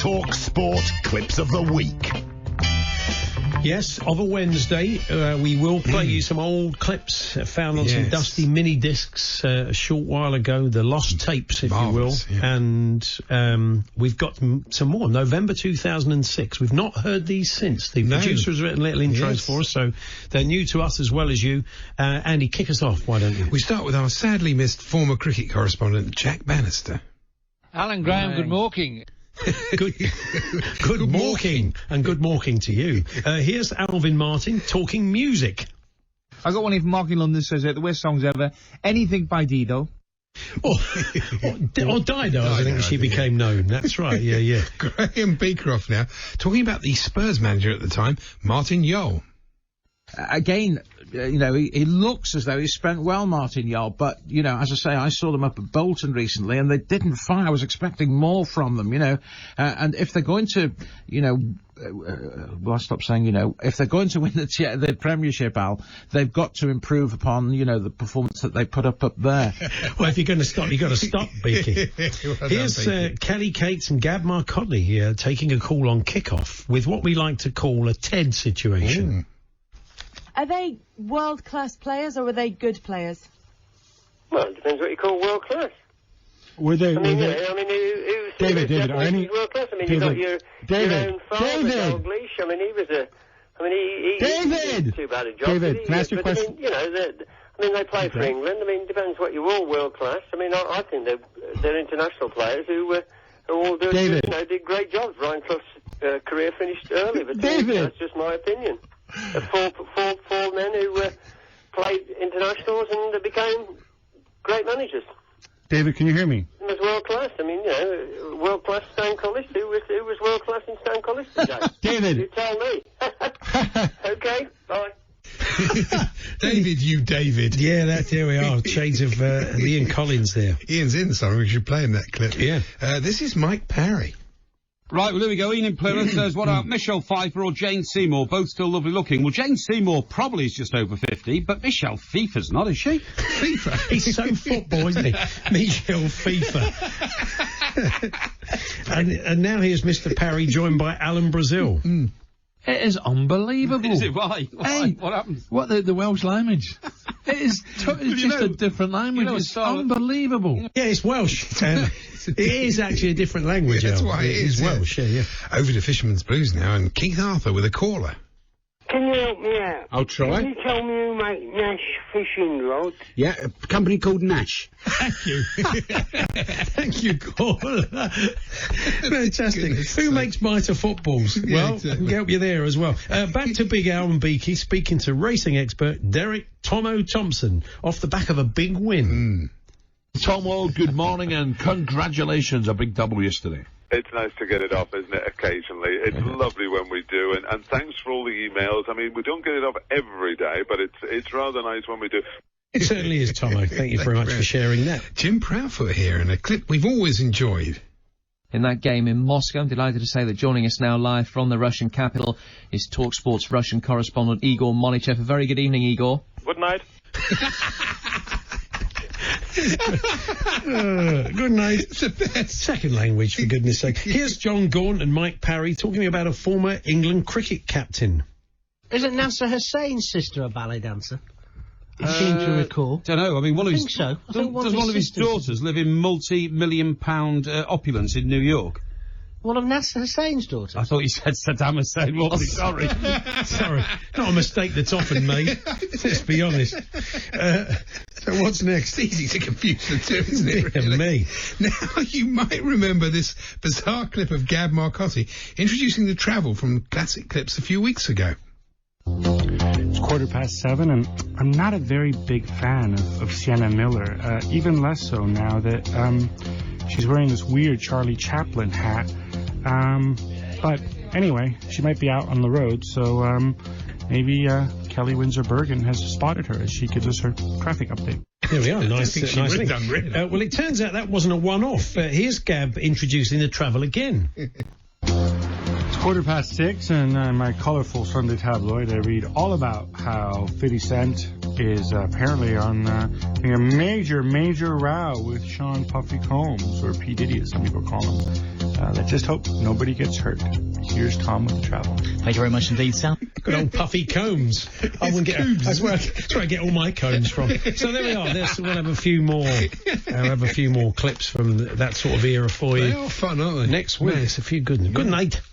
talkSPORT Clips of the Week. Yes, of a Wednesday, we will play you some old clips found on some dusty mini discs a short while ago, the lost tapes, if Marvellous, you will. yeah. And we've got some more. November 2006. We've not heard these since. The producer has written little intros for us, so they're new to us as well as you. Andy, kick us off, why don't you? We start with our sadly missed former cricket correspondent, Jack Bannister. Alan Graham, good morning. Good morning, and good morning to you. Here's Alvin Martin talking music. I got one here from Mark in London, says the worst songs ever. Anything by Dido. Or Dido, I think she became known. That's right, yeah. Graham Beecroft now, talking about the Spurs manager at the time, Martin Jol. Again, he looks as though he's spent well, Martin Jol, but, as I say, I saw them up at Bolton recently, and they didn't fire. I was expecting more from them, and if they're going to, well, I stopped saying, if they're going to win the Premiership, Al, they've got to improve upon, the performance that they put up there. Well, if you're going to stop, you've got to stop, Beaky. Here's Kelly Cates and Gab Marcotley here taking a call on kickoff with what we like to call a TED situation. Are they world-class players or are they good players? Well, it depends what you call world-class. Were they? Who's David, are any world-class? I mean, you got your own father, Dalglish. I mean, he was he didn't do too bad a job. David, can I ask you a question? They play for England. I mean, it depends what you call world-class. I mean, I think they're international players who all did great jobs. Ryan Clough's career finished early, but that's just my opinion. Four men who played internationals and became great managers. David, can you hear me? He was world class. I mean, world class Stan Collis. Who was world class in Stan Collis today? David, you tell me. Okay, bye. David. Yeah, here we are. Shades of Ian Collins there. Ian's in, so we should play him that clip. Yeah. This is Mike Parry. Right, well, there we go. Ian in Plymouth says, what about Michelle Pfeiffer or Jane Seymour? Both still lovely looking. Well, Jane Seymour probably is just over 50, but Michelle Pfeiffer's not, is she? FIFA? He's so football, isn't he? Michelle Pfeiffer. and now here's Mr. Parry joined by Alan Brazil. It is unbelievable. Is it? Why? Hey, what happened? What, the Welsh language? It is it's just a different language. It's unbelievable. Yeah, it's Welsh. It is actually a different language. Yeah, that's why it is. Welsh, yeah. Over to Fisherman's Blues now, and Keith Arthur with a caller. Can you help me out? I'll try. Can you tell me who make Nash fishing rods? Yeah, a company called Nash. Thank you. Thank you, caller. Fantastic. Who makes mitre footballs? Well, I can help you there as well. Back to Big Al and Beaky, speaking to racing expert Derek Tomo Thompson off the back of a big win. Tomo, good morning and congratulations, a big double yesterday. It's nice to get it off, isn't it, occasionally. It's lovely when we do, and thanks for all the emails. I mean, we don't get it off every day, but it's rather nice when we do. It certainly is, Tomo. Thank you very much for sharing that. Jim Proudfoot here, and a clip we've always enjoyed. In that game in Moscow, I'm delighted to say that joining us now live from the Russian capital is talkSPORT's Russian correspondent Igor Monichev. A very good evening, Igor. Good night. Good night. It's the best. Second language, for goodness sake. Here's John Gaunt and Mike Parry talking about a former England cricket captain. Isn't Nasser Hussein's sister a ballet dancer? I seem to recall. Don't know. I mean, one of his... I think does one of his daughters live in multi-million-pound opulence in New York? One of Nasser Hussein's daughters? I thought you said Saddam Hussein. Well, sorry. Sorry. Not a mistake that's often made. Let's be honest. So what's next? It's easy to confuse the two, isn't it? Really? Me. Now, you might remember this bizarre clip of Gab Marcotley introducing the travel from Classic Clips a few weeks ago. It's 7:15, and I'm not a very big fan of Sienna Miller, even less so now that she's wearing this weird Charlie Chaplin hat. But anyway, she might be out on the road, so maybe Kelly Windsor-Bergen has spotted her as she gives us her traffic update. There we are. Nice thing. Done, really. Well, it turns out that wasn't a one-off. Here's Gab introducing the travel again. It's 6:15, and in my colourful Sunday tabloid, I read all about how 50 Cent is apparently on having a major row with Sean Puffy Combs, or P. Diddy as some people call him. let's just hope nobody gets hurt. Here's Tom with the travel. Thank you very much indeed, Sal. Good old puffy combs. That's where I get all my combs from. So there we are. We'll have a few more. Have a few more clips from that sort of era for you. They are fun, aren't they? Next week. It's a few good night.